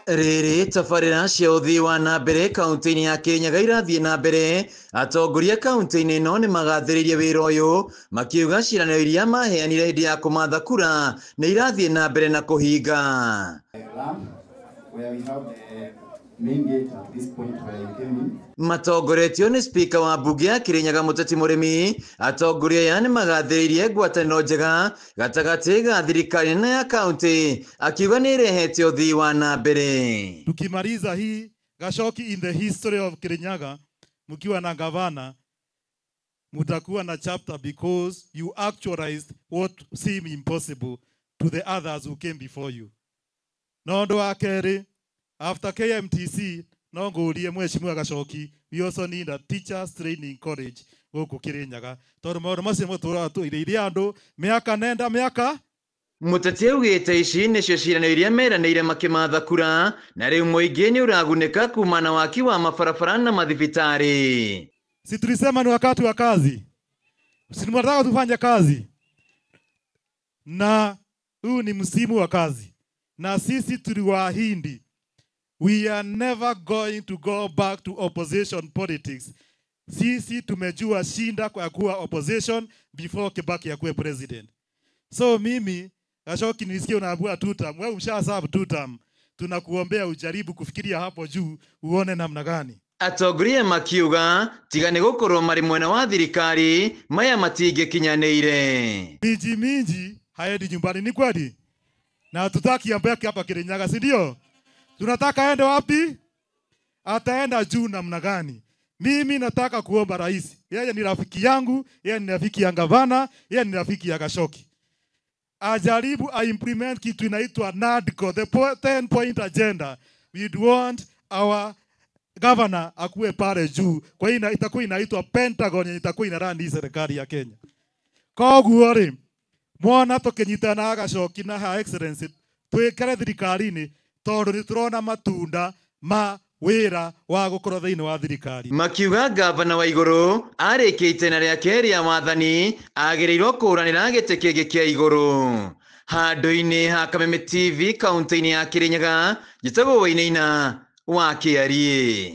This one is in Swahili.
Riri tabarĩra cia ũthii wa na mbere kaunti-inĩ ya Kirinyaga irathiĩ na mbere. Atongoria kaunti-inĩ ĩno nĩ magathĩrĩirie wĩra ũyũ makiuga ciĩranĩro iria maheanire hĩndĩ ya kũmatha kura nĩ irathiĩ na mbere na kũhinga. Matongoretio nĩ spika wa mbunge ya Kirinyaga Mũteti Mũrĩmi. Atongoria aya nĩ magathĩrĩirie ngwatanĩro njega gatagatĩ ga thirikari na ya kaunti, akiuga nĩ ĩrehete ũthii wa na mbere. Tukimaliza hii Gashoki in the history of Kirinyaga, mkiwa na gavana mutakuwa na chapter because you actualized what seemed impossible to the others who came before you. Nondo wa keri, after KMTC, no ngurie Mheshimiwa Gashoki, we also need a teachers training college gũkũ Kirinyaga. Tondũ maũndũ macio mũtũũraga tũiria andũ mĩaka nenda mĩaka. Mũteti augĩte ici nĩcio ciĩranĩro iria meranĩire makĩmatha kura, na rĩu mũingĩ nĩ ũragunĩka kuma na waki wa mabarabara na mathibitarĩ. Si tulisema ni wakati wa kazi. Si tunataka tufanye kazi. Na huu ni msimu wa kazi. Na sisi tuliwaahidi, we are never going to go back to opposition politics. Sisi tumejua shinda kwa kuwa opposition before Kibaki akuwe president. So mimi Gashoki nilisikia unaambiwa 2 term. Wewe ushasabu 2 term. Tunakuombea ujaribu kufikiria hapo juu uone namna gani. Atongoria makiuga tiga nĩ gũkorwo marĩ mwena wa thirikari maya matingĩkinyanĩire. Minji haendi nyumbani, ni kweli? Na hatutaki ambeke hapa Kirinyaga, si ndio? Tunataka aende wapi? Ataenda juu namna gani? Mimi nataka kuomba rais. Yeye ni rafiki yangu, yeye ni rafiki ya gavana, yeye ni rafiki ya Gashoki. Ajaribu implement kitu inaitwa NADCO, the 10-point agenda. We'd want our governor akuwe pale juu. Kwa hiyo itakuwa inaitwa Pentagon, itakuwa inarani serikali ya Kenya. Koguo ri mwana tukinyitana na Gashoki na Her Excellency twikare thirikari-ini tondu ni turona matunda ma wira wa gukorwo thiini wa thirikari. Makiuga gavana wa iguru arĩkĩte na rĩake rĩa wathani agĩrĩirwo kũranĩra gĩtĩ kĩngĩ kĩa iguru. Handũ-inĩ ha Kameme TV kaunti-inĩ ya Kirinyaga, njĩtagwo Wainaina wa Kĩarie.